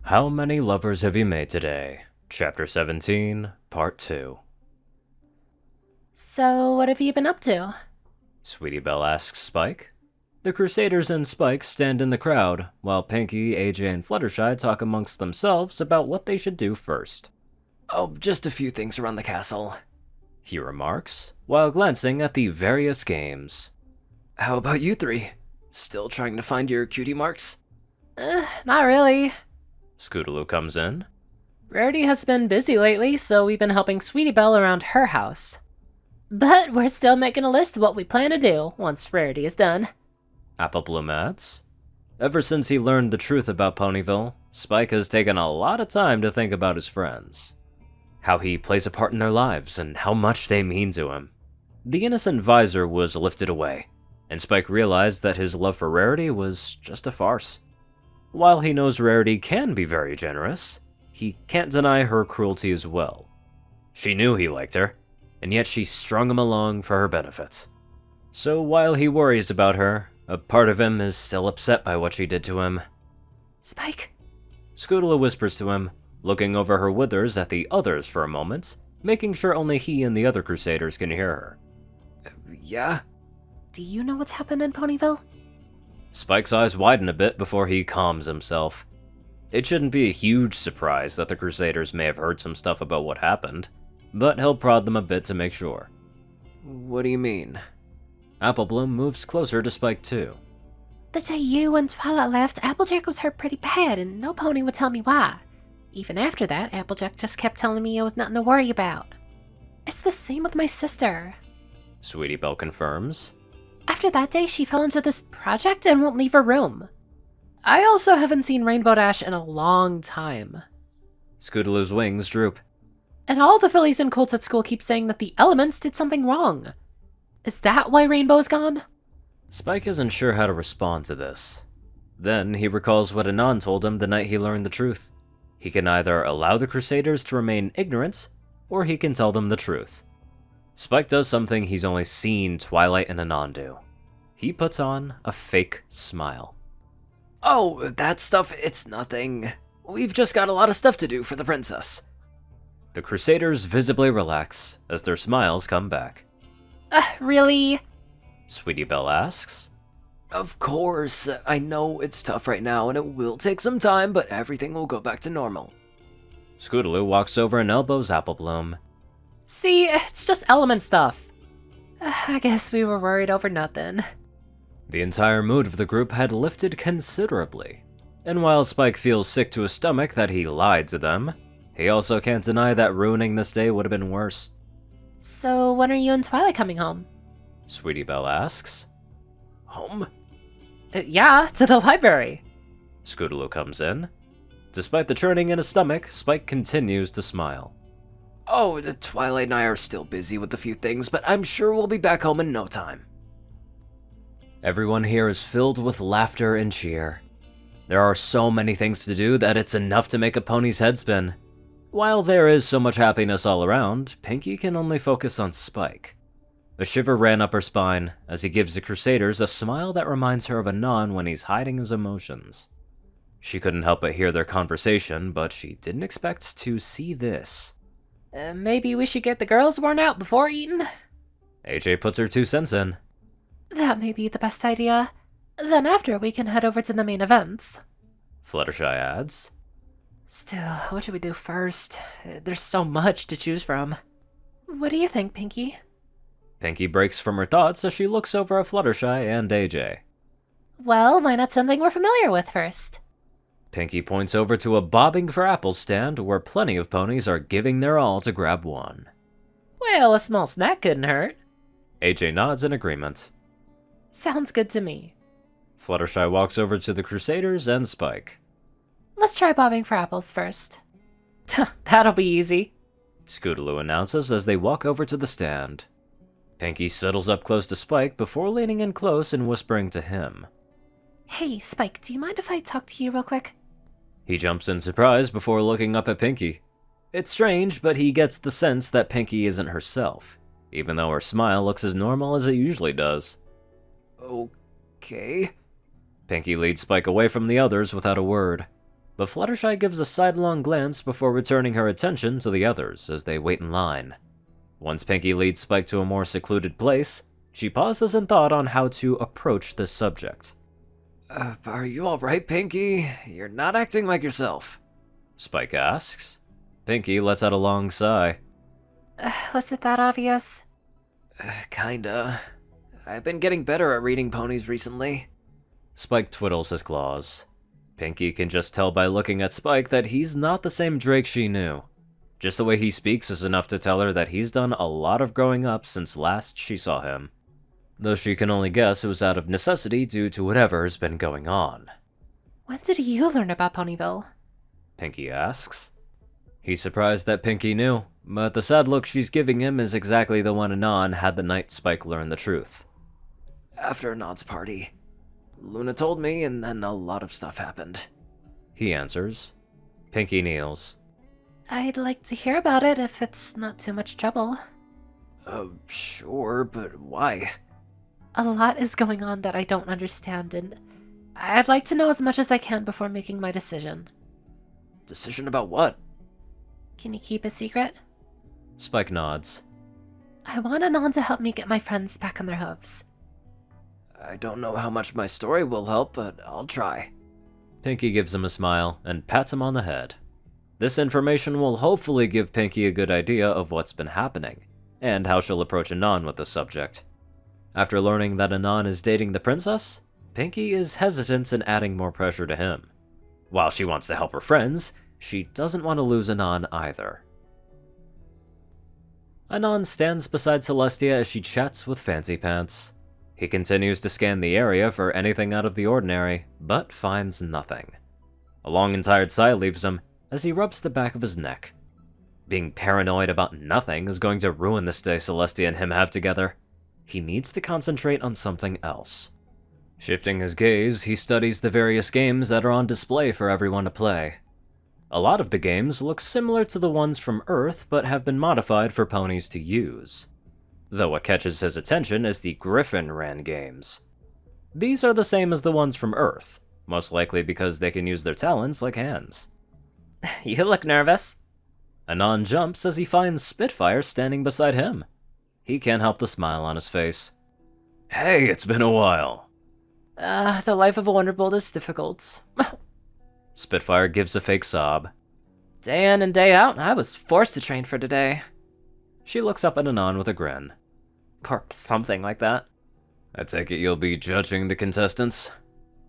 How many lovers have you made today? Chapter 17, Part 2. So, what have you been up to? Sweetie Belle asks Spike. The Crusaders and Spike stand in the crowd, while Pinkie, AJ, and Fluttershy talk amongst themselves about what they should do first. Oh, just a few things around the castle, he remarks, while glancing at the various games. How about you three? Still trying to find your cutie marks? Not really. Scootaloo comes in. Rarity has been busy lately, so we've been helping Sweetie Belle around her house. But we're still making a list of what we plan to do once Rarity is done. Apple Bloom adds. Ever since he learned the truth about Ponyville, Spike has taken a lot of time to think about his friends. How he plays a part in their lives, and how much they mean to him. The innocent visor was lifted away, and Spike realized that his love for Rarity was just a farce. While he knows Rarity can be very generous, he can't deny her cruelty as well. She knew he liked her, and yet she strung him along for her benefit. So while he worries about her, a part of him is still upset by what she did to him. Spike? Scootaloo whispers to him, looking over her withers at the others for a moment, making sure only he and the other Crusaders can hear her. Yeah? Do you know what's happened in Ponyville? Spike's eyes widen a bit before he calms himself. It shouldn't be a huge surprise that the Crusaders may have heard some stuff about what happened, but he'll prod them a bit to make sure. What do you mean? Apple Bloom moves closer to Spike too. The day you and Twilight left, Applejack was hurt pretty bad, and no pony would tell me why. Even after that, Applejack just kept telling me it was nothing to worry about. It's the same with my sister. Sweetie Belle confirms. After that day, she fell into this project and won't leave her room. I also haven't seen Rainbow Dash in a long time. Scootaloo's wings droop. And all the fillies and colts at school keep saying that the elements did something wrong. Is that why Rainbow's gone? Spike isn't sure how to respond to this. Then he recalls what Anon told him the night he learned the truth. He can either allow the Crusaders to remain ignorant, or he can tell them the truth. Spike does something he's only seen Twilight and Anon do. He puts on a fake smile. Oh, that stuff, it's nothing. We've just got a lot of stuff to do for the princess. The Crusaders visibly relax as their smiles come back. Really? Sweetie Belle asks. Of course, I know it's tough right now and it will take some time, but everything will go back to normal. Scootaloo walks over and elbows Apple Bloom. See, it's just element stuff. I guess we were worried over nothing. The entire mood of the group had lifted considerably, and while Spike feels sick to his stomach that he lied to them, he also can't deny that ruining this day would have been worse. So when are you and Twilight coming home? Sweetie Belle asks. Home? Yeah, to the library. Scootaloo comes in. Despite the churning in his stomach, Spike continues to smile. Oh, Twilight and I are still busy with a few things, but I'm sure we'll be back home in no time. Everyone here is filled with laughter and cheer. There are so many things to do that it's enough to make a pony's head spin. While there is so much happiness all around, Pinkie can only focus on Spike. A shiver ran up her spine as he gives the Crusaders a smile that reminds her of Anon when he's hiding his emotions. She couldn't help but hear their conversation, but she didn't expect to see this. Maybe we should get the girls worn out before eating? AJ puts her 2 cents in. That may be the best idea. Then after, we can head over to the main events. Fluttershy adds. Still, what should we do first? There's so much to choose from. What do you think, Pinkie? Pinkie breaks from her thoughts as she looks over at Fluttershy and AJ. Well, why not something we're familiar with first? Pinkie points over to a bobbing for apples stand where plenty of ponies are giving their all to grab one. Well, a small snack couldn't hurt. AJ nods in agreement. Sounds good to me. Fluttershy walks over to the Crusaders and Spike. Let's try bobbing for apples first. That'll be easy. Scootaloo announces as they walk over to the stand. Pinkie settles up close to Spike before leaning in close and whispering to him. Hey, Spike, do you mind if I talk to you real quick? He jumps in surprise before looking up at Pinkie. It's strange, but he gets the sense that Pinkie isn't herself, even though her smile looks as normal as it usually does. Okay. Pinkie leads Spike away from the others without a word. but Fluttershy gives a sidelong glance before returning her attention to the others as they wait in line. Once Pinkie leads Spike to a more secluded place, she pauses in thought on how to approach this subject. Are you alright, Pinkie? You're not acting like yourself. Spike asks. Pinkie lets out a long sigh. Was it that obvious? Kinda. I've been getting better at reading ponies recently. Spike twiddles his claws. Pinkie can just tell by looking at Spike that he's not the same Drake she knew. Just the way he speaks is enough to tell her that he's done a lot of growing up since last she saw him. Though she can only guess it was out of necessity due to whatever's been going on. When did you learn about Ponyville? Pinkie asks. He's surprised that Pinkie knew, but the sad look she's giving him is exactly the one Anon had the night Spike learned the truth. After Anon's party. Luna told me, and then a lot of stuff happened. He answers. Pinkie kneels. I'd like to hear about it if it's not too much trouble. Sure, but why? A lot is going on that I don't understand, and I'd like to know as much as I can before making my decision. Decision about what? Can you keep a secret? Spike nods. I want Anon to help me get my friends back on their hooves. I don't know how much my story will help, but I'll try. Pinkie gives him a smile and pats him on the head. This information will hopefully give Pinkie a good idea of what's been happening, and how she'll approach Anon with the subject. After learning that Anon is dating the princess, Pinkie is hesitant in adding more pressure to him. While she wants to help her friends, she doesn't want to lose Anon either. Anon stands beside Celestia as she chats with Fancy Pants. He continues to scan the area for anything out of the ordinary, but finds nothing. A long and tired sigh leaves him as he rubs the back of his neck. Being paranoid about nothing is going to ruin this day Celestia and him have together. He needs to concentrate on something else. Shifting his gaze, he studies the various games that are on display for everyone to play. A lot of the games look similar to the ones from Earth, but have been modified for ponies to use. Though what catches his attention is the Griffin-ran games. These are the same as the ones from Earth, most likely because they can use their talents like hands. You look nervous. Anon jumps as he finds Spitfire standing beside him. He can't help the smile on his face. Hey, it's been a while. The life of a Wonderbolt is difficult. Spitfire gives a fake sob. Day in and day out, I was forced to train for today. She looks up at Anon with a grin. Or something like that. I take it you'll be judging the contestants?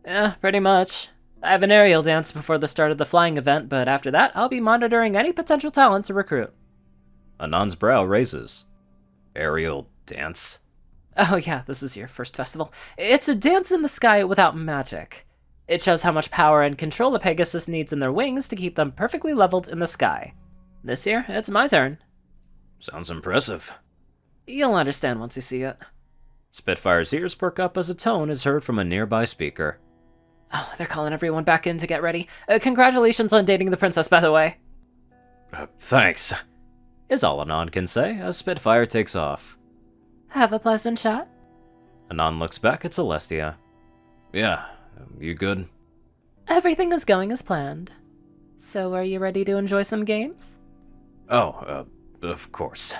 Yeah, pretty much. I have an aerial dance before the start of the flying event, but after that, I'll be monitoring any potential talent to recruit. Anon's brow raises. Aerial dance? Oh yeah, this is your first festival. It's a dance in the sky without magic. It shows how much power and control a Pegasus needs in their wings to keep them perfectly leveled in the sky. This year, it's my turn. Sounds impressive. You'll understand once you see it. Spitfire's ears perk up as a tone is heard from a nearby speaker. Oh, they're calling everyone back in to get ready. Congratulations on dating the princess, by the way. Thanks, is all Anon can say as Spitfire takes off. Have a pleasant shot. Anon looks back at Celestia. Yeah, you good? Everything is going as planned. So are you ready to enjoy some games? Oh, of course.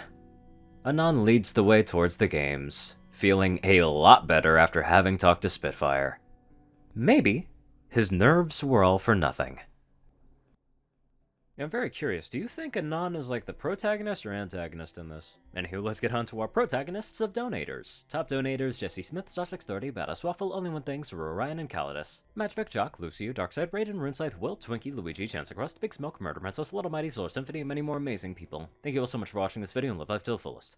Anon leads the way towards the games, feeling a lot better after having talked to Spitfire. Maybe his nerves were all for nothing. I'm very curious, do you think Anon is like the protagonist or antagonist in this? Anywho, let's get on to our protagonists of donators. Top donators: Jessie Smith, Star630, BadassWaffle, Onlyonething, Ceru, Orion, and Caladis. Matchvic, Jock, Luciisu, Darkside, Rayden, Runescythe, Will, Twinkie, Luigi, Chancellor, Crust, Big Smoke, Murder Princess, Little Mighty, Solar Symphony, and many more amazing people. Thank you all so much for watching this video and live life to the fullest.